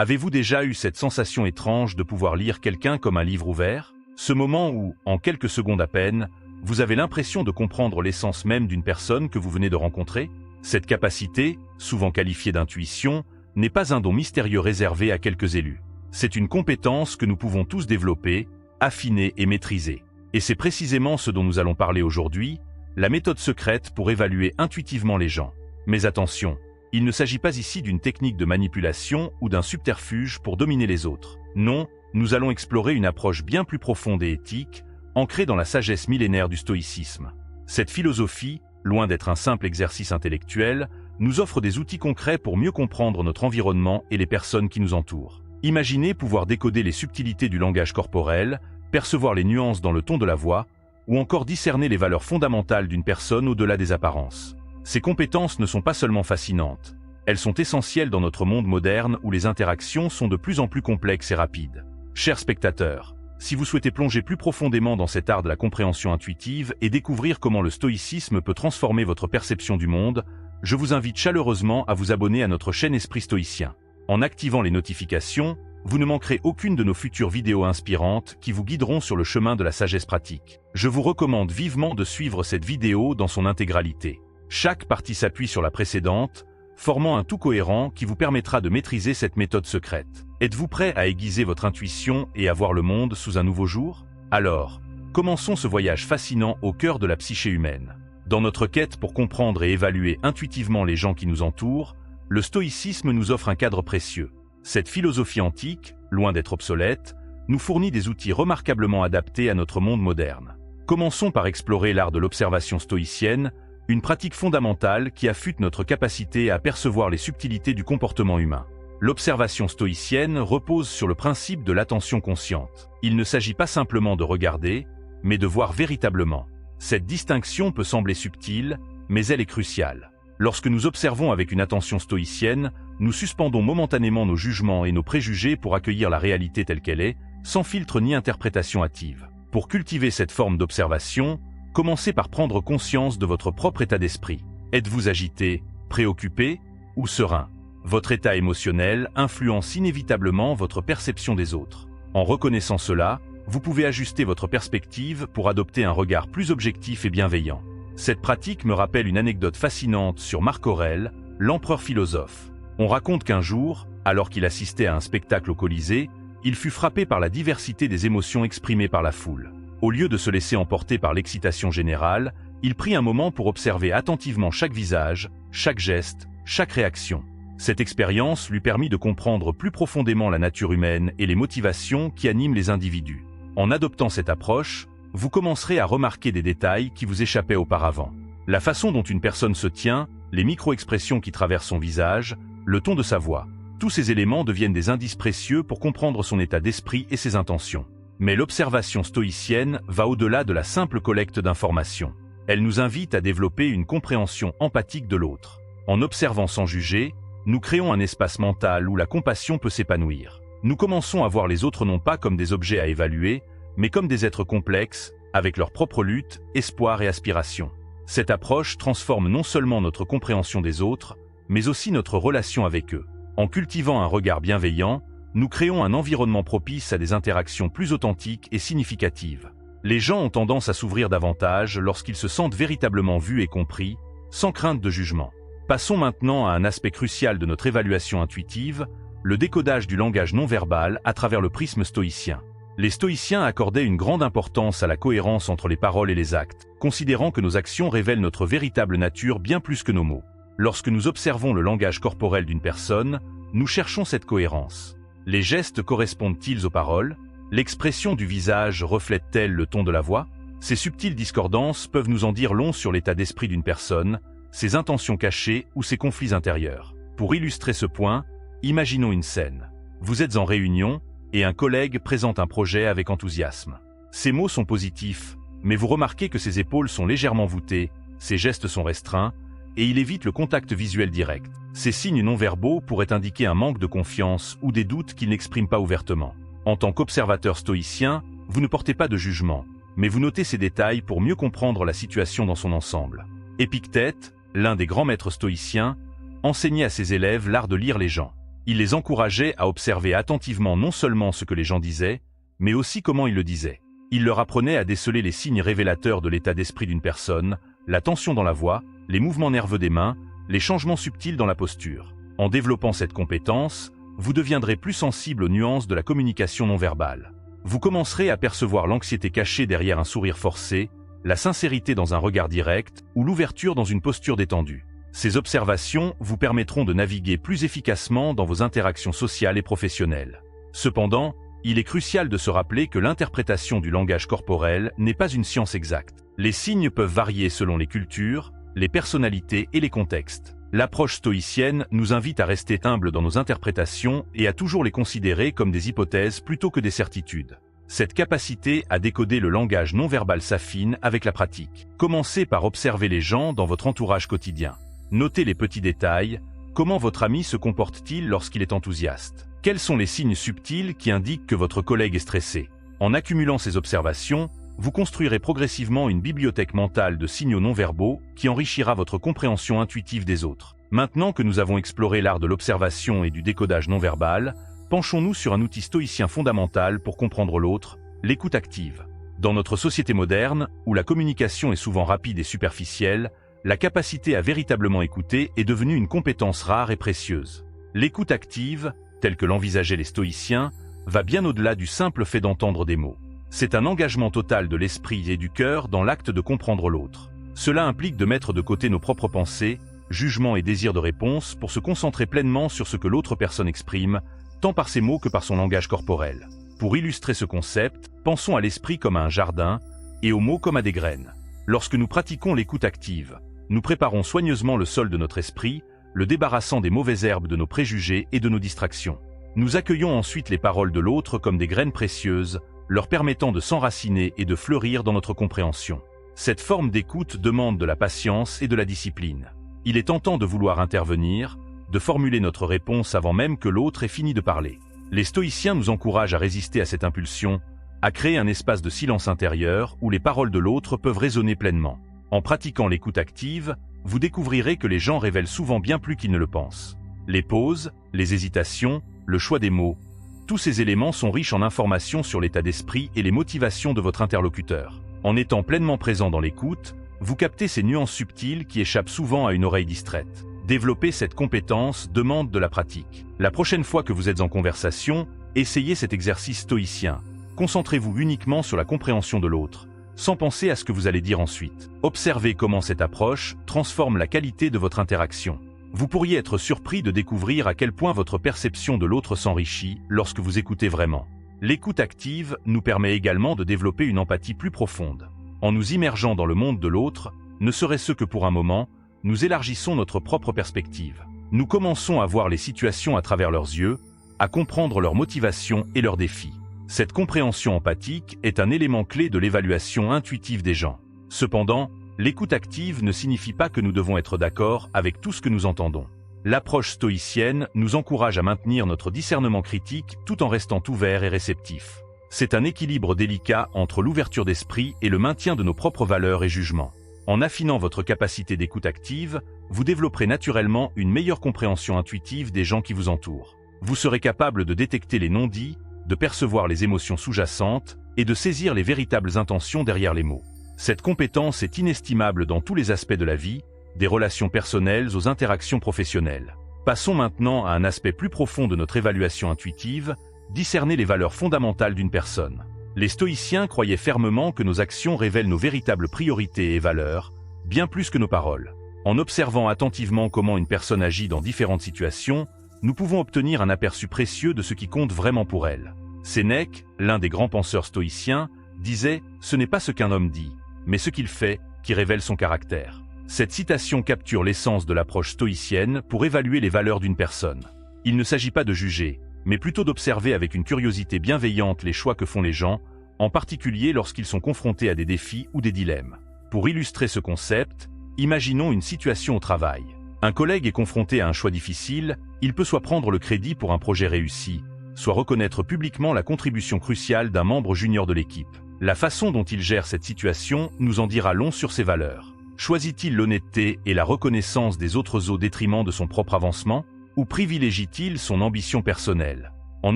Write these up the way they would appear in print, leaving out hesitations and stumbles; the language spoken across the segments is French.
Avez-vous déjà eu cette sensation étrange de pouvoir lire quelqu'un comme un livre ouvert? Ce moment où, en quelques secondes à peine, vous avez l'impression de comprendre l'essence même d'une personne que vous venez de rencontrer? Cette capacité, souvent qualifiée d'intuition, n'est pas un don mystérieux réservé à quelques élus. C'est une compétence que nous pouvons tous développer, affiner et maîtriser. Et c'est précisément ce dont nous allons parler aujourd'hui, la méthode secrète pour évaluer intuitivement les gens. Mais attention, il ne s'agit pas ici d'une technique de manipulation ou d'un subterfuge pour dominer les autres. Non, nous allons explorer une approche bien plus profonde et éthique, ancrée dans la sagesse millénaire du stoïcisme. Cette philosophie, loin d'être un simple exercice intellectuel, nous offre des outils concrets pour mieux comprendre notre environnement et les personnes qui nous entourent. Imaginez pouvoir décoder les subtilités du langage corporel, percevoir les nuances dans le ton de la voix, ou encore discerner les valeurs fondamentales d'une personne au-delà des apparences. Ces compétences ne sont pas seulement fascinantes, elles sont essentielles dans notre monde moderne où les interactions sont de plus en plus complexes et rapides. Chers spectateurs, si vous souhaitez plonger plus profondément dans cet art de la compréhension intuitive et découvrir comment le stoïcisme peut transformer votre perception du monde, je vous invite chaleureusement à vous abonner à notre chaîne Esprit Stoïcien. En activant les notifications, vous ne manquerez aucune de nos futures vidéos inspirantes qui vous guideront sur le chemin de la sagesse pratique. Je vous recommande vivement de suivre cette vidéo dans son intégralité. Chaque partie s'appuie sur la précédente, formant un tout cohérent qui vous permettra de maîtriser cette méthode secrète. Êtes-vous prêt à aiguiser votre intuition et à voir le monde sous un nouveau jour? Alors, commençons ce voyage fascinant au cœur de la psyché humaine. Dans notre quête pour comprendre et évaluer intuitivement les gens qui nous entourent, le stoïcisme nous offre un cadre précieux. Cette philosophie antique, loin d'être obsolète, nous fournit des outils remarquablement adaptés à notre monde moderne. Commençons par explorer l'art de l'observation stoïcienne, une pratique fondamentale qui affûte notre capacité à percevoir les subtilités du comportement humain. L'observation stoïcienne repose sur le principe de l'attention consciente. Il ne s'agit pas simplement de regarder, mais de voir véritablement. Cette distinction peut sembler subtile, mais elle est cruciale. Lorsque nous observons avec une attention stoïcienne, nous suspendons momentanément nos jugements et nos préjugés pour accueillir la réalité telle qu'elle est, sans filtre ni interprétation hâtive. Pour cultiver cette forme d'observation, commencez par prendre conscience de votre propre état d'esprit. Êtes-vous agité, préoccupé ou serein? Votre état émotionnel influence inévitablement votre perception des autres. En reconnaissant cela, vous pouvez ajuster votre perspective pour adopter un regard plus objectif et bienveillant. Cette pratique me rappelle une anecdote fascinante sur Marc Aurèle, l'empereur philosophe. On raconte qu'un jour, alors qu'il assistait à un spectacle au Colisée, il fut frappé par la diversité des émotions exprimées par la foule. Au lieu de se laisser emporter par l'excitation générale, il prit un moment pour observer attentivement chaque visage, chaque geste, chaque réaction. Cette expérience lui permit de comprendre plus profondément la nature humaine et les motivations qui animent les individus. En adoptant cette approche, vous commencerez à remarquer des détails qui vous échappaient auparavant. La façon dont une personne se tient, les micro-expressions qui traversent son visage, le ton de sa voix. Tous ces éléments deviennent des indices précieux pour comprendre son état d'esprit et ses intentions. Mais l'observation stoïcienne va au-delà de la simple collecte d'informations. Elle nous invite à développer une compréhension empathique de l'autre. En observant sans juger, nous créons un espace mental où la compassion peut s'épanouir. Nous commençons à voir les autres non pas comme des objets à évaluer, mais comme des êtres complexes, avec leurs propres luttes, espoirs et aspirations. Cette approche transforme non seulement notre compréhension des autres, mais aussi notre relation avec eux. En cultivant un regard bienveillant, nous créons un environnement propice à des interactions plus authentiques et significatives. Les gens ont tendance à s'ouvrir davantage lorsqu'ils se sentent véritablement vus et compris, sans crainte de jugement. Passons maintenant à un aspect crucial de notre évaluation intuitive, le décodage du langage non-verbal à travers le prisme stoïcien. Les stoïciens accordaient une grande importance à la cohérence entre les paroles et les actes, considérant que nos actions révèlent notre véritable nature bien plus que nos mots. Lorsque nous observons le langage corporel d'une personne, nous cherchons cette cohérence. Les gestes correspondent-ils aux paroles? L'expression du visage reflète-t-elle le ton de la voix? Ces subtiles discordances peuvent nous en dire long sur l'état d'esprit d'une personne, ses intentions cachées ou ses conflits intérieurs. Pour illustrer ce point, imaginons une scène. Vous êtes en réunion, et un collègue présente un projet avec enthousiasme. Ses mots sont positifs, mais vous remarquez que ses épaules sont légèrement voûtées, ses gestes sont restreints, et il évite le contact visuel direct. Ces signes non-verbaux pourraient indiquer un manque de confiance ou des doutes qu'il n'exprime pas ouvertement. En tant qu'observateur stoïcien, vous ne portez pas de jugement, mais vous notez ces détails pour mieux comprendre la situation dans son ensemble. Épictète, l'un des grands maîtres stoïciens, enseignait à ses élèves l'art de lire les gens. Il les encourageait à observer attentivement non seulement ce que les gens disaient, mais aussi comment ils le disaient. Il leur apprenait à déceler les signes révélateurs de l'état d'esprit d'une personne, la tension dans la voix, les mouvements nerveux des mains, les changements subtils dans la posture. En développant cette compétence, vous deviendrez plus sensible aux nuances de la communication non verbale. Vous commencerez à percevoir l'anxiété cachée derrière un sourire forcé, la sincérité dans un regard direct ou l'ouverture dans une posture détendue. Ces observations vous permettront de naviguer plus efficacement dans vos interactions sociales et professionnelles. Cependant, il est crucial de se rappeler que l'interprétation du langage corporel n'est pas une science exacte. Les signes peuvent varier selon les cultures, les personnalités et les contextes. L'approche stoïcienne nous invite à rester humbles dans nos interprétations et à toujours les considérer comme des hypothèses plutôt que des certitudes. Cette capacité à décoder le langage non-verbal s'affine avec la pratique. Commencez par observer les gens dans votre entourage quotidien. Notez les petits détails. Comment votre ami se comporte-t-il lorsqu'il est enthousiaste? Quels sont les signes subtils qui indiquent que votre collègue est stressé? En accumulant ces observations, vous construirez progressivement une bibliothèque mentale de signaux non-verbaux qui enrichira votre compréhension intuitive des autres. Maintenant que nous avons exploré l'art de l'observation et du décodage non-verbal, penchons-nous sur un outil stoïcien fondamental pour comprendre l'autre, l'écoute active. Dans notre société moderne, où la communication est souvent rapide et superficielle, la capacité à véritablement écouter est devenue une compétence rare et précieuse. L'écoute active, telle que l'envisageaient les stoïciens, va bien au-delà du simple fait d'entendre des mots. C'est un engagement total de l'esprit et du cœur dans l'acte de comprendre l'autre. Cela implique de mettre de côté nos propres pensées, jugements et désirs de réponse pour se concentrer pleinement sur ce que l'autre personne exprime, tant par ses mots que par son langage corporel. Pour illustrer ce concept, pensons à l'esprit comme à un jardin et aux mots comme à des graines. Lorsque nous pratiquons l'écoute active, nous préparons soigneusement le sol de notre esprit, le débarrassant des mauvaises herbes de nos préjugés et de nos distractions. Nous accueillons ensuite les paroles de l'autre comme des graines précieuses, leur permettant de s'enraciner et de fleurir dans notre compréhension. Cette forme d'écoute demande de la patience et de la discipline. Il est tentant de vouloir intervenir, de formuler notre réponse avant même que l'autre ait fini de parler. Les stoïciens nous encouragent à résister à cette impulsion, à créer un espace de silence intérieur où les paroles de l'autre peuvent résonner pleinement. En pratiquant l'écoute active, vous découvrirez que les gens révèlent souvent bien plus qu'ils ne le pensent. Les pauses, les hésitations, le choix des mots, tous ces éléments sont riches en informations sur l'état d'esprit et les motivations de votre interlocuteur. En étant pleinement présent dans l'écoute, vous captez ces nuances subtiles qui échappent souvent à une oreille distraite. Développer cette compétence demande de la pratique. La prochaine fois que vous êtes en conversation, essayez cet exercice stoïcien. Concentrez-vous uniquement sur la compréhension de l'autre, sans penser à ce que vous allez dire ensuite. Observez comment cette approche transforme la qualité de votre interaction. Vous pourriez être surpris de découvrir à quel point votre perception de l'autre s'enrichit lorsque vous écoutez vraiment. L'écoute active nous permet également de développer une empathie plus profonde. En nous immergeant dans le monde de l'autre, ne serait-ce que pour un moment, nous élargissons notre propre perspective. Nous commençons à voir les situations à travers leurs yeux, à comprendre leurs motivations et leurs défis. Cette compréhension empathique est un élément clé de l'évaluation intuitive des gens. Cependant, l'écoute active ne signifie pas que nous devons être d'accord avec tout ce que nous entendons. L'approche stoïcienne nous encourage à maintenir notre discernement critique tout en restant ouverts et réceptifs. C'est un équilibre délicat entre l'ouverture d'esprit et le maintien de nos propres valeurs et jugements. En affinant votre capacité d'écoute active, vous développerez naturellement une meilleure compréhension intuitive des gens qui vous entourent. Vous serez capable de détecter les non-dits, de percevoir les émotions sous-jacentes et de saisir les véritables intentions derrière les mots. Cette compétence est inestimable dans tous les aspects de la vie, des relations personnelles aux interactions professionnelles. Passons maintenant à un aspect plus profond de notre évaluation intuitive, discerner les valeurs fondamentales d'une personne. Les stoïciens croyaient fermement que nos actions révèlent nos véritables priorités et valeurs, bien plus que nos paroles. En observant attentivement comment une personne agit dans différentes situations, nous pouvons obtenir un aperçu précieux de ce qui compte vraiment pour elle. Sénèque, l'un des grands penseurs stoïciens, disait « Ce n'est pas ce qu'un homme dit, mais ce qu'il fait qui révèle son caractère ». Cette citation capture l'essence de l'approche stoïcienne pour évaluer les valeurs d'une personne. Il ne s'agit pas de juger, mais plutôt d'observer avec une curiosité bienveillante les choix que font les gens, en particulier lorsqu'ils sont confrontés à des défis ou des dilemmes. Pour illustrer ce concept, imaginons une situation au travail. Un collègue est confronté à un choix difficile, il peut soit prendre le crédit pour un projet réussi, soit reconnaître publiquement la contribution cruciale d'un membre junior de l'équipe. La façon dont il gère cette situation nous en dira long sur ses valeurs. Choisit-il l'honnêteté et la reconnaissance des autres au détriment de son propre avancement? ou privilégie-t-il son ambition personnelle? En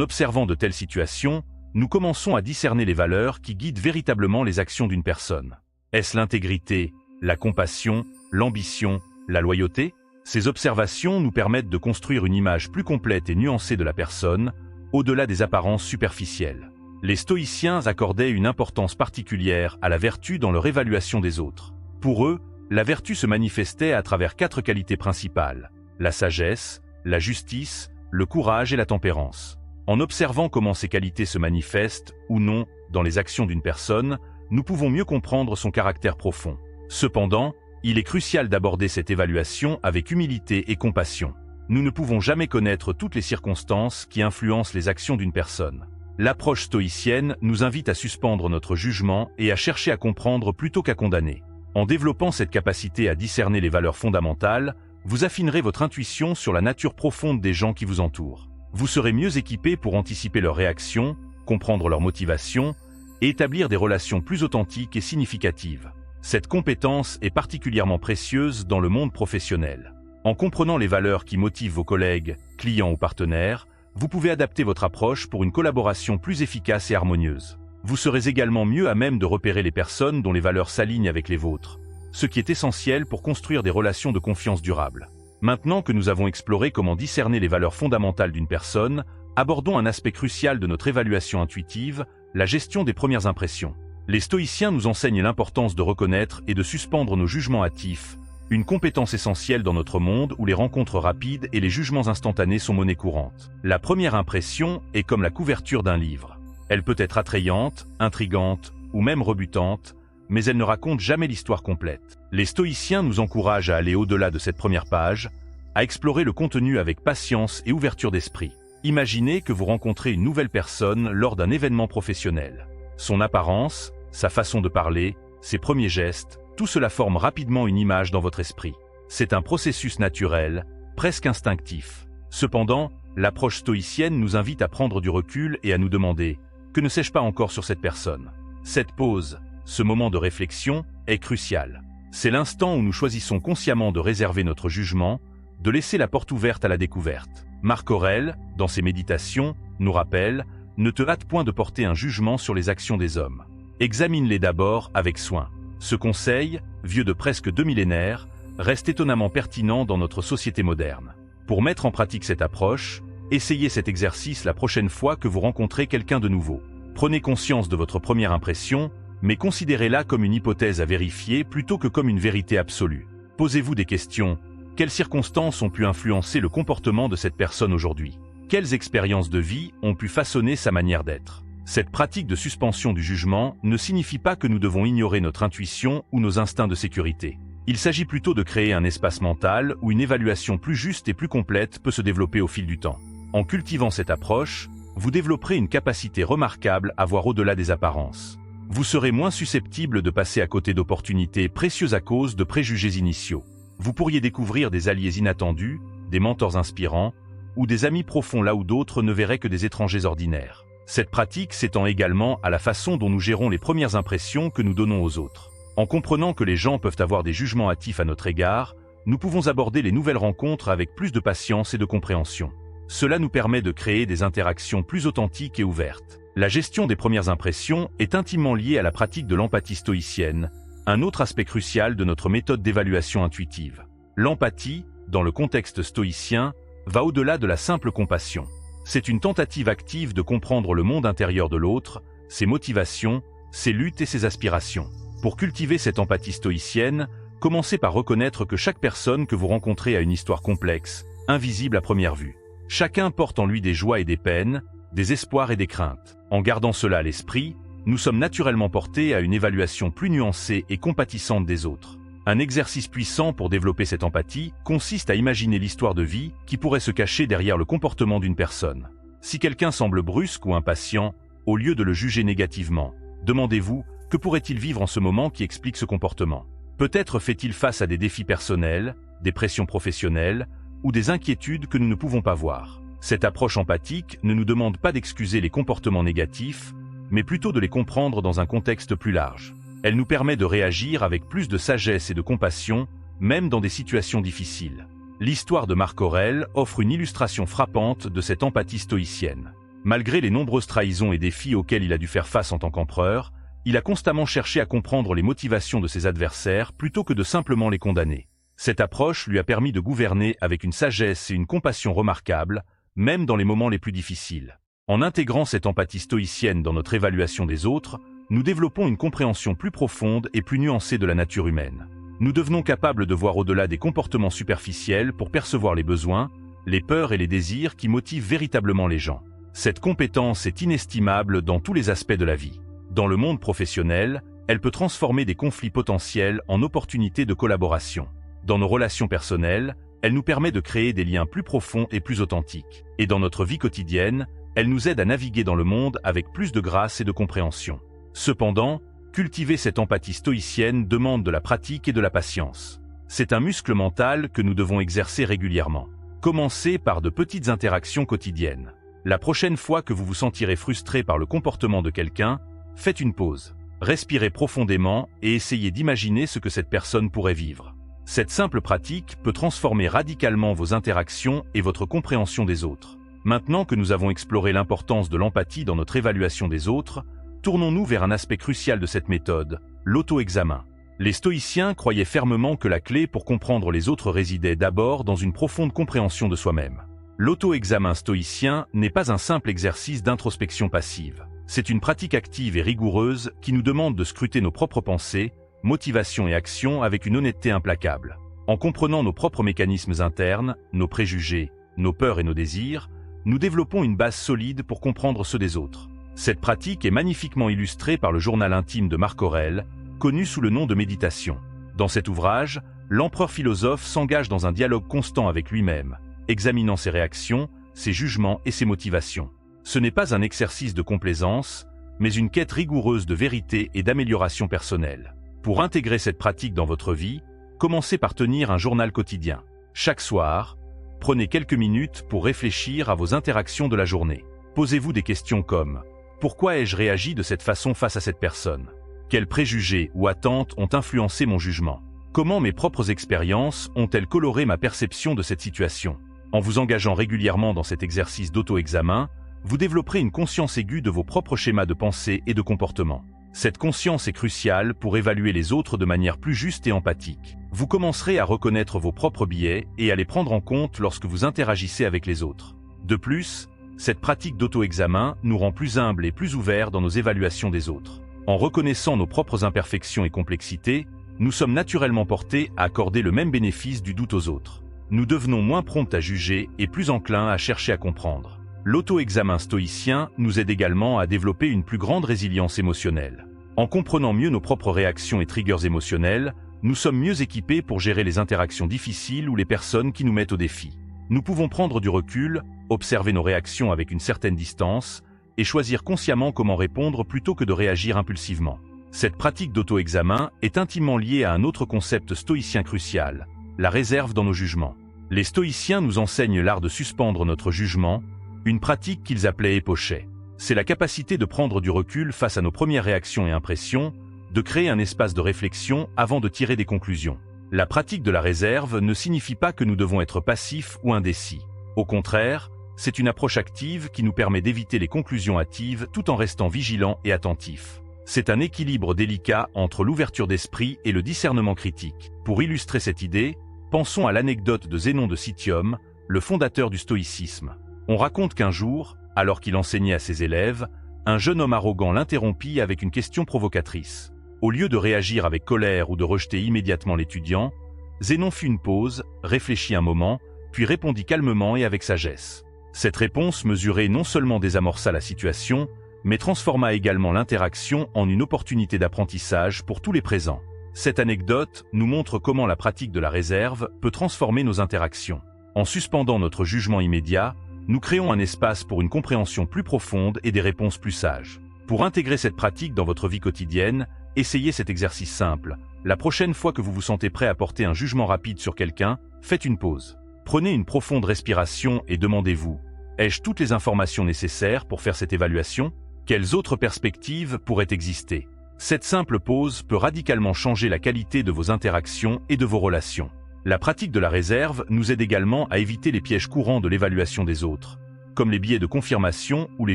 observant de telles situations, nous commençons à discerner les valeurs qui guident véritablement les actions d'une personne. Est-ce l'intégrité, la compassion, l'ambition, la loyauté? Ces observations nous permettent de construire une image plus complète et nuancée de la personne, au-delà des apparences superficielles. Les stoïciens accordaient une importance particulière à la vertu dans leur évaluation des autres. Pour eux, la vertu se manifestait à travers 4 qualités principales: la sagesse, la justice, le courage et la tempérance. En observant comment ces qualités se manifestent, ou non, dans les actions d'une personne, nous pouvons mieux comprendre son caractère profond. Cependant, il est crucial d'aborder cette évaluation avec humilité et compassion. Nous ne pouvons jamais connaître toutes les circonstances qui influencent les actions d'une personne. L'approche stoïcienne nous invite à suspendre notre jugement et à chercher à comprendre plutôt qu'à condamner. En développant cette capacité à discerner les valeurs fondamentales, vous affinerez votre intuition sur la nature profonde des gens qui vous entourent. Vous serez mieux équipé pour anticiper leurs réactions, comprendre leurs motivations et établir des relations plus authentiques et significatives. Cette compétence est particulièrement précieuse dans le monde professionnel. En comprenant les valeurs qui motivent vos collègues, clients ou partenaires, vous pouvez adapter votre approche pour une collaboration plus efficace et harmonieuse. Vous serez également mieux à même de repérer les personnes dont les valeurs s'alignent avec les vôtres, ce qui est essentiel pour construire des relations de confiance durables. Maintenant que nous avons exploré comment discerner les valeurs fondamentales d'une personne, abordons un aspect crucial de notre évaluation intuitive, la gestion des premières impressions. Les stoïciens nous enseignent l'importance de reconnaître et de suspendre nos jugements hâtifs, une compétence essentielle dans notre monde où les rencontres rapides et les jugements instantanés sont monnaie courante. La première impression est comme la couverture d'un livre. Elle peut être attrayante, intrigante ou même rebutante, mais elle ne raconte jamais l'histoire complète. Les stoïciens nous encouragent à aller au-delà de cette première page, à explorer le contenu avec patience et ouverture d'esprit. Imaginez que vous rencontrez une nouvelle personne lors d'un événement professionnel. Son apparence, sa façon de parler, ses premiers gestes, tout cela forme rapidement une image dans votre esprit. C'est un processus naturel, presque instinctif. Cependant, l'approche stoïcienne nous invite à prendre du recul et à nous demander « Que ne sais-je pas encore sur cette personne ?» Cette pause, ce moment de réflexion, est crucial. C'est l'instant où nous choisissons consciemment de réserver notre jugement, de laisser la porte ouverte à la découverte. Marc Aurèle, dans ses méditations, nous rappelle « Ne te hâte point de porter un jugement sur les actions des hommes. Examine-les d'abord avec soin. » Ce conseil, vieux de presque 2 millénaires, reste étonnamment pertinent dans notre société moderne. Pour mettre en pratique cette approche, essayez cet exercice la prochaine fois que vous rencontrez quelqu'un de nouveau. Prenez conscience de votre première impression, mais considérez-la comme une hypothèse à vérifier plutôt que comme une vérité absolue. Posez-vous des questions. Quelles circonstances ont pu influencer le comportement de cette personne aujourd'hui? Quelles expériences de vie ont pu façonner sa manière d'être? Cette pratique de suspension du jugement ne signifie pas que nous devons ignorer notre intuition ou nos instincts de sécurité. Il s'agit plutôt de créer un espace mental où une évaluation plus juste et plus complète peut se développer au fil du temps. En cultivant cette approche, vous développerez une capacité remarquable à voir au-delà des apparences. Vous serez moins susceptible de passer à côté d'opportunités précieuses à cause de préjugés initiaux. Vous pourriez découvrir des alliés inattendus, des mentors inspirants, ou des amis profonds là où d'autres ne verraient que des étrangers ordinaires. Cette pratique s'étend également à la façon dont nous gérons les premières impressions que nous donnons aux autres. En comprenant que les gens peuvent avoir des jugements hâtifs à notre égard, nous pouvons aborder les nouvelles rencontres avec plus de patience et de compréhension. Cela nous permet de créer des interactions plus authentiques et ouvertes. La gestion des premières impressions est intimement liée à la pratique de l'empathie stoïcienne, un autre aspect crucial de notre méthode d'évaluation intuitive. L'empathie, dans le contexte stoïcien, va au-delà de la simple compassion. C'est une tentative active de comprendre le monde intérieur de l'autre, ses motivations, ses luttes et ses aspirations. Pour cultiver cette empathie stoïcienne, commencez par reconnaître que chaque personne que vous rencontrez a une histoire complexe, invisible à première vue. Chacun porte en lui des joies et des peines, des espoirs et des craintes. En gardant cela à l'esprit, nous sommes naturellement portés à une évaluation plus nuancée et compatissante des autres. Un exercice puissant pour développer cette empathie consiste à imaginer l'histoire de vie qui pourrait se cacher derrière le comportement d'une personne. Si quelqu'un semble brusque ou impatient, au lieu de le juger négativement, demandez-vous que pourrait-il vivre en ce moment qui explique ce comportement. Peut-être fait-il face à des défis personnels, des pressions professionnelles ou des inquiétudes que nous ne pouvons pas voir. Cette approche empathique ne nous demande pas d'excuser les comportements négatifs, mais plutôt de les comprendre dans un contexte plus large. Elle nous permet de réagir avec plus de sagesse et de compassion, même dans des situations difficiles. L'histoire de Marc Aurèle offre une illustration frappante de cette empathie stoïcienne. Malgré les nombreuses trahisons et défis auxquels il a dû faire face en tant qu'empereur, il a constamment cherché à comprendre les motivations de ses adversaires plutôt que de simplement les condamner. Cette approche lui a permis de gouverner avec une sagesse et une compassion remarquables, même dans les moments les plus difficiles. En intégrant cette empathie stoïcienne dans notre évaluation des autres, nous développons une compréhension plus profonde et plus nuancée de la nature humaine. Nous devenons capables de voir au-delà des comportements superficiels pour percevoir les besoins, les peurs et les désirs qui motivent véritablement les gens. Cette compétence est inestimable dans tous les aspects de la vie. Dans le monde professionnel, elle peut transformer des conflits potentiels en opportunités de collaboration. Dans nos relations personnelles, elle nous permet de créer des liens plus profonds et plus authentiques. Et dans notre vie quotidienne, elle nous aide à naviguer dans le monde avec plus de grâce et de compréhension. Cependant, cultiver cette empathie stoïcienne demande de la pratique et de la patience. C'est un muscle mental que nous devons exercer régulièrement. Commencez par de petites interactions quotidiennes. La prochaine fois que vous vous sentirez frustré par le comportement de quelqu'un, faites une pause. Respirez profondément et essayez d'imaginer ce que cette personne pourrait vivre. Cette simple pratique peut transformer radicalement vos interactions et votre compréhension des autres. Maintenant que nous avons exploré l'importance de l'empathie dans notre évaluation des autres, tournons-nous vers un aspect crucial de cette méthode, l'auto-examen. Les stoïciens croyaient fermement que la clé pour comprendre les autres résidait d'abord dans une profonde compréhension de soi-même. L'auto-examen stoïcien n'est pas un simple exercice d'introspection passive. C'est une pratique active et rigoureuse qui nous demande de scruter nos propres pensées, motivations et actions avec une honnêteté implacable. En comprenant nos propres mécanismes internes, nos préjugés, nos peurs et nos désirs, nous développons une base solide pour comprendre ceux des autres. Cette pratique est magnifiquement illustrée par le journal intime de Marc Aurèle, connu sous le nom de Méditation. Dans cet ouvrage, l'empereur philosophe s'engage dans un dialogue constant avec lui-même, examinant ses réactions, ses jugements et ses motivations. Ce n'est pas un exercice de complaisance, mais une quête rigoureuse de vérité et d'amélioration personnelle. Pour intégrer cette pratique dans votre vie, commencez par tenir un journal quotidien. Chaque soir, prenez quelques minutes pour réfléchir à vos interactions de la journée. Posez-vous des questions comme « Pourquoi ai-je réagi de cette façon face à cette personne ? Quels préjugés ou attentes ont influencé mon jugement ? Comment mes propres expériences ont-elles coloré ma perception de cette situation ?» En vous engageant régulièrement dans cet exercice d'auto-examen, vous développerez une conscience aiguë de vos propres schémas de pensée et de comportement. Cette conscience est cruciale pour évaluer les autres de manière plus juste et empathique. Vous commencerez à reconnaître vos propres biais et à les prendre en compte lorsque vous interagissez avec les autres. De plus, cette pratique d'auto-examen nous rend plus humbles et plus ouverts dans nos évaluations des autres. En reconnaissant nos propres imperfections et complexités, nous sommes naturellement portés à accorder le même bénéfice du doute aux autres. Nous devenons moins prompts à juger et plus enclins à chercher à comprendre. L'auto-examen stoïcien nous aide également à développer une plus grande résilience émotionnelle. En comprenant mieux nos propres réactions et triggers émotionnels, nous sommes mieux équipés pour gérer les interactions difficiles ou les personnes qui nous mettent au défi. Nous pouvons prendre du recul, observer nos réactions avec une certaine distance et choisir consciemment comment répondre plutôt que de réagir impulsivement. Cette pratique d'auto-examen est intimement liée à un autre concept stoïcien crucial, la réserve dans nos jugements. Les stoïciens nous enseignent l'art de suspendre notre jugement, une pratique qu'ils appelaient épochet. C'est la capacité de prendre du recul face à nos premières réactions et impressions, de créer un espace de réflexion avant de tirer des conclusions. La pratique de la réserve ne signifie pas que nous devons être passifs ou indécis. Au contraire, c'est une approche active qui nous permet d'éviter les conclusions hâtives tout en restant vigilants et attentifs. C'est un équilibre délicat entre l'ouverture d'esprit et le discernement critique. Pour illustrer cette idée, pensons à l'anecdote de Zénon de Citium, le fondateur du stoïcisme. On raconte qu'un jour, alors qu'il enseignait à ses élèves, un jeune homme arrogant l'interrompit avec une question provocatrice. Au lieu de réagir avec colère ou de rejeter immédiatement l'étudiant, Zénon fit une pause, réfléchit un moment, puis répondit calmement et avec sagesse. Cette réponse mesurée non seulement désamorça la situation, mais transforma également l'interaction en une opportunité d'apprentissage pour tous les présents. Cette anecdote nous montre comment la pratique de la réserve peut transformer nos interactions. En suspendant notre jugement immédiat, nous créons un espace pour une compréhension plus profonde et des réponses plus sages. Pour intégrer cette pratique dans votre vie quotidienne, essayez cet exercice simple. La prochaine fois que vous vous sentez prêt à porter un jugement rapide sur quelqu'un, faites une pause. Prenez une profonde respiration et demandez-vous, ai-je toutes les informations nécessaires pour faire cette évaluation ? Quelles autres perspectives pourraient exister ? Cette simple pause peut radicalement changer la qualité de vos interactions et de vos relations. La pratique de la réserve nous aide également à éviter les pièges courants de l'évaluation des autres, comme les biais de confirmation ou les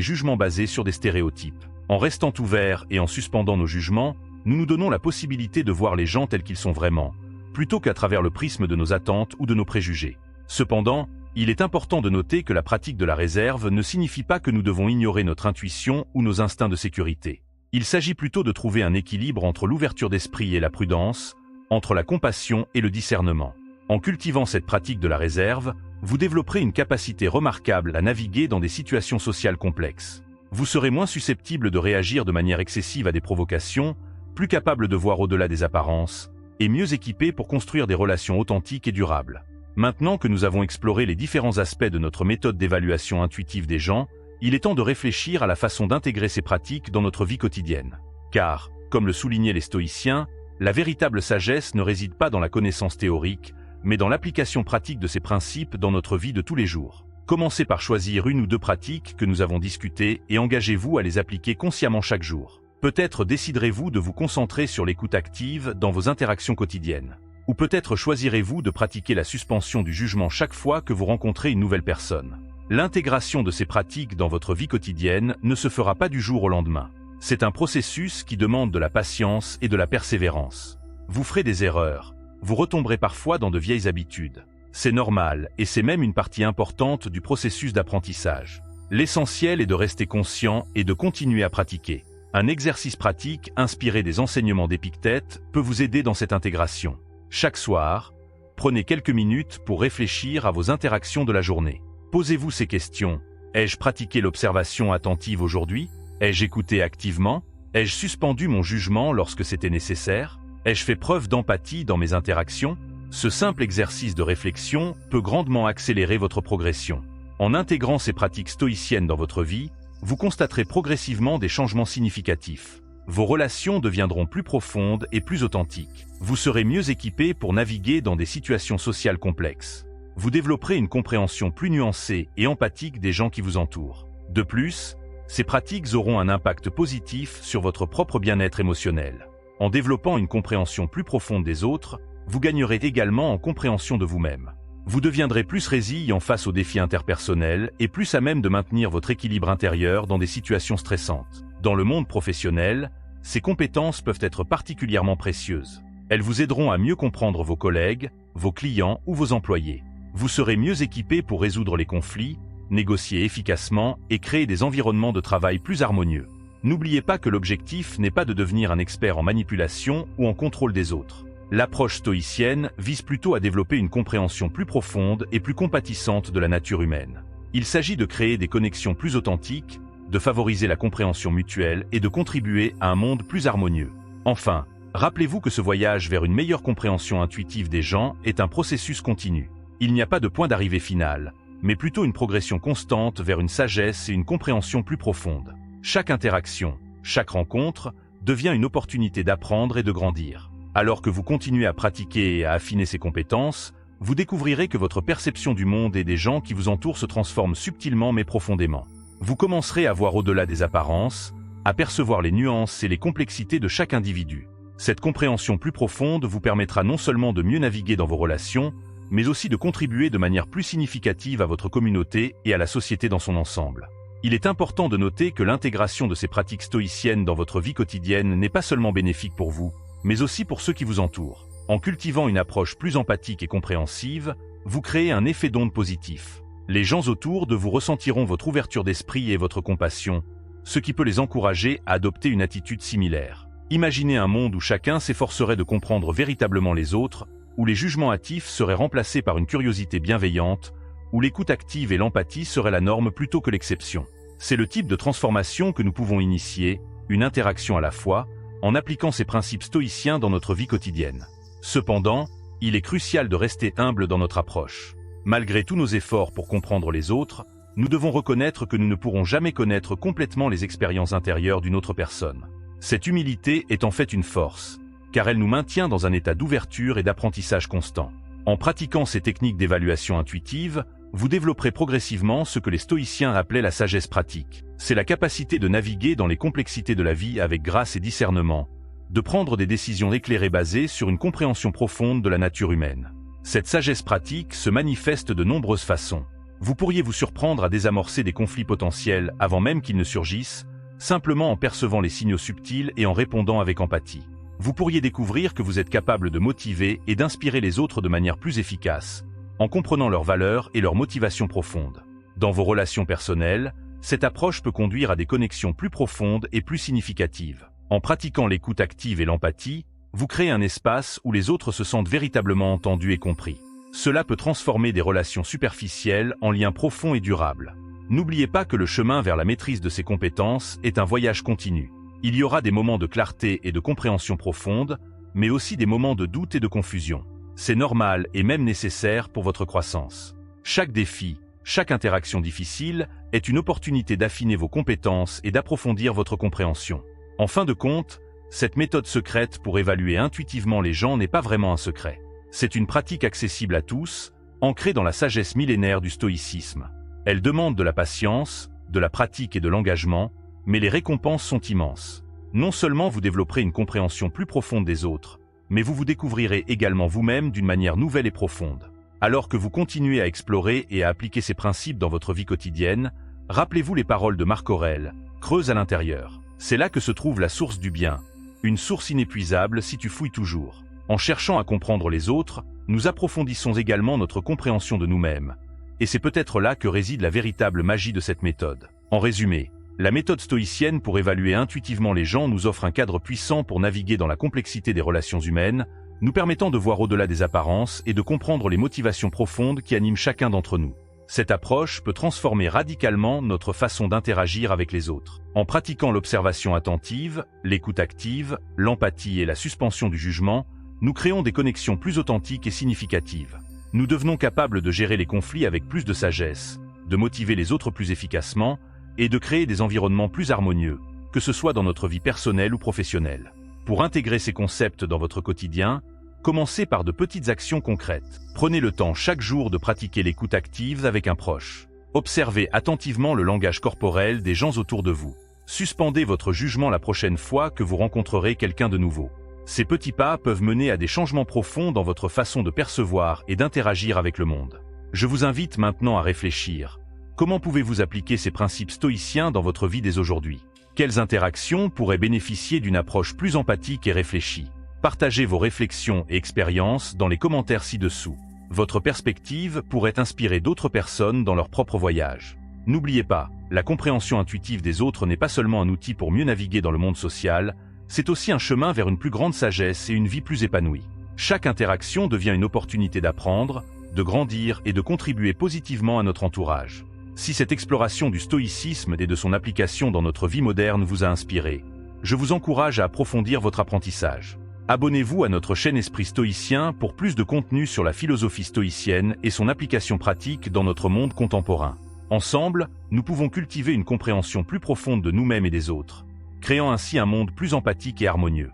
jugements basés sur des stéréotypes. En restant ouverts et en suspendant nos jugements, nous nous donnons la possibilité de voir les gens tels qu'ils sont vraiment, plutôt qu'à travers le prisme de nos attentes ou de nos préjugés. Cependant, il est important de noter que la pratique de la réserve ne signifie pas que nous devons ignorer notre intuition ou nos instincts de sécurité. Il s'agit plutôt de trouver un équilibre entre l'ouverture d'esprit et la prudence, entre la compassion et le discernement. En cultivant cette pratique de la réserve, vous développerez une capacité remarquable à naviguer dans des situations sociales complexes. Vous serez moins susceptible de réagir de manière excessive à des provocations, plus capable de voir au-delà des apparences, et mieux équipé pour construire des relations authentiques et durables. Maintenant que nous avons exploré les différents aspects de notre méthode d'évaluation intuitive des gens, il est temps de réfléchir à la façon d'intégrer ces pratiques dans notre vie quotidienne. Car, comme le soulignaient les stoïciens, la véritable sagesse ne réside pas dans la connaissance théorique, mais dans l'application pratique de ces principes dans notre vie de tous les jours. Commencez par choisir une ou deux pratiques que nous avons discutées et engagez-vous à les appliquer consciemment chaque jour. Peut-être déciderez-vous de vous concentrer sur l'écoute active dans vos interactions quotidiennes. Ou peut-être choisirez-vous de pratiquer la suspension du jugement chaque fois que vous rencontrez une nouvelle personne. L'intégration de ces pratiques dans votre vie quotidienne ne se fera pas du jour au lendemain. C'est un processus qui demande de la patience et de la persévérance. Vous ferez des erreurs. Vous retomberez parfois dans de vieilles habitudes. C'est normal et c'est même une partie importante du processus d'apprentissage. L'essentiel est de rester conscient et de continuer à pratiquer. Un exercice pratique inspiré des enseignements d'Épictète peut vous aider dans cette intégration. Chaque soir, prenez quelques minutes pour réfléchir à vos interactions de la journée. Posez-vous ces questions. Ai-je pratiqué l'observation attentive aujourd'hui? Ai-je écouté activement? Ai-je suspendu mon jugement lorsque c'était nécessaire? Ai-je fait preuve d'empathie dans mes interactions? Ce simple exercice de réflexion peut grandement accélérer votre progression. En intégrant ces pratiques stoïciennes dans votre vie, vous constaterez progressivement des changements significatifs. Vos relations deviendront plus profondes et plus authentiques. Vous serez mieux équipé pour naviguer dans des situations sociales complexes. Vous développerez une compréhension plus nuancée et empathique des gens qui vous entourent. De plus, ces pratiques auront un impact positif sur votre propre bien-être émotionnel. En développant une compréhension plus profonde des autres, vous gagnerez également en compréhension de vous-même. Vous deviendrez plus résilient face aux défis interpersonnels et plus à même de maintenir votre équilibre intérieur dans des situations stressantes. Dans le monde professionnel, ces compétences peuvent être particulièrement précieuses. Elles vous aideront à mieux comprendre vos collègues, vos clients ou vos employés. Vous serez mieux équipé pour résoudre les conflits, négocier efficacement et créer des environnements de travail plus harmonieux. N'oubliez pas que l'objectif n'est pas de devenir un expert en manipulation ou en contrôle des autres. L'approche stoïcienne vise plutôt à développer une compréhension plus profonde et plus compatissante de la nature humaine. Il s'agit de créer des connexions plus authentiques, de favoriser la compréhension mutuelle et de contribuer à un monde plus harmonieux. Enfin, rappelez-vous que ce voyage vers une meilleure compréhension intuitive des gens est un processus continu. Il n'y a pas de point d'arrivée final, mais plutôt une progression constante vers une sagesse et une compréhension plus profonde. Chaque interaction, chaque rencontre, devient une opportunité d'apprendre et de grandir. Alors que vous continuez à pratiquer et à affiner ces compétences, vous découvrirez que votre perception du monde et des gens qui vous entourent se transforme subtilement mais profondément. Vous commencerez à voir au-delà des apparences, à percevoir les nuances et les complexités de chaque individu. Cette compréhension plus profonde vous permettra non seulement de mieux naviguer dans vos relations, mais aussi de contribuer de manière plus significative à votre communauté et à la société dans son ensemble. Il est important de noter que l'intégration de ces pratiques stoïciennes dans votre vie quotidienne n'est pas seulement bénéfique pour vous, mais aussi pour ceux qui vous entourent. En cultivant une approche plus empathique et compréhensive, vous créez un effet d'onde positif. Les gens autour de vous ressentiront votre ouverture d'esprit et votre compassion, ce qui peut les encourager à adopter une attitude similaire. Imaginez un monde où chacun s'efforcerait de comprendre véritablement les autres, où les jugements hâtifs seraient remplacés par une curiosité bienveillante, où l'écoute active et l'empathie seraient la norme plutôt que l'exception. C'est le type de transformation que nous pouvons initier, une interaction à la fois, en appliquant ces principes stoïciens dans notre vie quotidienne. Cependant, il est crucial de rester humble dans notre approche. Malgré tous nos efforts pour comprendre les autres, nous devons reconnaître que nous ne pourrons jamais connaître complètement les expériences intérieures d'une autre personne. Cette humilité est en fait une force, car elle nous maintient dans un état d'ouverture et d'apprentissage constant. En pratiquant ces techniques d'évaluation intuitive, vous développerez progressivement ce que les stoïciens appelaient la sagesse pratique. C'est la capacité de naviguer dans les complexités de la vie avec grâce et discernement, de prendre des décisions éclairées basées sur une compréhension profonde de la nature humaine. Cette sagesse pratique se manifeste de nombreuses façons. Vous pourriez vous surprendre à désamorcer des conflits potentiels avant même qu'ils ne surgissent, simplement en percevant les signaux subtils et en répondant avec empathie. Vous pourriez découvrir que vous êtes capable de motiver et d'inspirer les autres de manière plus efficace, en comprenant leurs valeurs et leurs motivations profondes. Dans vos relations personnelles, cette approche peut conduire à des connexions plus profondes et plus significatives. En pratiquant l'écoute active et l'empathie, vous créez un espace où les autres se sentent véritablement entendus et compris. Cela peut transformer des relations superficielles en liens profonds et durables. N'oubliez pas que le chemin vers la maîtrise de ces compétences est un voyage continu. Il y aura des moments de clarté et de compréhension profonde, mais aussi des moments de doute et de confusion. C'est normal et même nécessaire pour votre croissance. Chaque défi, chaque interaction difficile est une opportunité d'affiner vos compétences et d'approfondir votre compréhension. En fin de compte, cette méthode secrète pour évaluer intuitivement les gens n'est pas vraiment un secret. C'est une pratique accessible à tous, ancrée dans la sagesse millénaire du stoïcisme. Elle demande de la patience, de la pratique et de l'engagement, mais les récompenses sont immenses. Non seulement vous développerez une compréhension plus profonde des autres, mais vous vous découvrirez également vous-même d'une manière nouvelle et profonde. Alors que vous continuez à explorer et à appliquer ces principes dans votre vie quotidienne, rappelez-vous les paroles de Marc Aurèle, creuse à l'intérieur. C'est là que se trouve la source du bien, une source inépuisable si tu fouilles toujours. En cherchant à comprendre les autres, nous approfondissons également notre compréhension de nous-mêmes. Et c'est peut-être là que réside la véritable magie de cette méthode. En résumé, la méthode stoïcienne pour évaluer intuitivement les gens nous offre un cadre puissant pour naviguer dans la complexité des relations humaines, nous permettant de voir au-delà des apparences et de comprendre les motivations profondes qui animent chacun d'entre nous. Cette approche peut transformer radicalement notre façon d'interagir avec les autres. En pratiquant l'observation attentive, l'écoute active, l'empathie et la suspension du jugement, nous créons des connexions plus authentiques et significatives. Nous devenons capables de gérer les conflits avec plus de sagesse, de motiver les autres plus efficacement et de créer des environnements plus harmonieux, que ce soit dans notre vie personnelle ou professionnelle. Pour intégrer ces concepts dans votre quotidien, commencez par de petites actions concrètes. Prenez le temps chaque jour de pratiquer l'écoute active avec un proche. Observez attentivement le langage corporel des gens autour de vous. Suspendez votre jugement la prochaine fois que vous rencontrerez quelqu'un de nouveau. Ces petits pas peuvent mener à des changements profonds dans votre façon de percevoir et d'interagir avec le monde. Je vous invite maintenant à réfléchir. Comment pouvez-vous appliquer ces principes stoïciens dans votre vie dès aujourd'hui? Quelles interactions pourraient bénéficier d'une approche plus empathique et réfléchie? Partagez vos réflexions et expériences dans les commentaires ci-dessous. Votre perspective pourrait inspirer d'autres personnes dans leur propre voyage. N'oubliez pas, la compréhension intuitive des autres n'est pas seulement un outil pour mieux naviguer dans le monde social, c'est aussi un chemin vers une plus grande sagesse et une vie plus épanouie. Chaque interaction devient une opportunité d'apprendre, de grandir et de contribuer positivement à notre entourage. Si cette exploration du stoïcisme et de son application dans notre vie moderne vous a inspiré, je vous encourage à approfondir votre apprentissage. Abonnez-vous à notre chaîne Esprit Stoïcien pour plus de contenu sur la philosophie stoïcienne et son application pratique dans notre monde contemporain. Ensemble, nous pouvons cultiver une compréhension plus profonde de nous-mêmes et des autres, créant ainsi un monde plus empathique et harmonieux.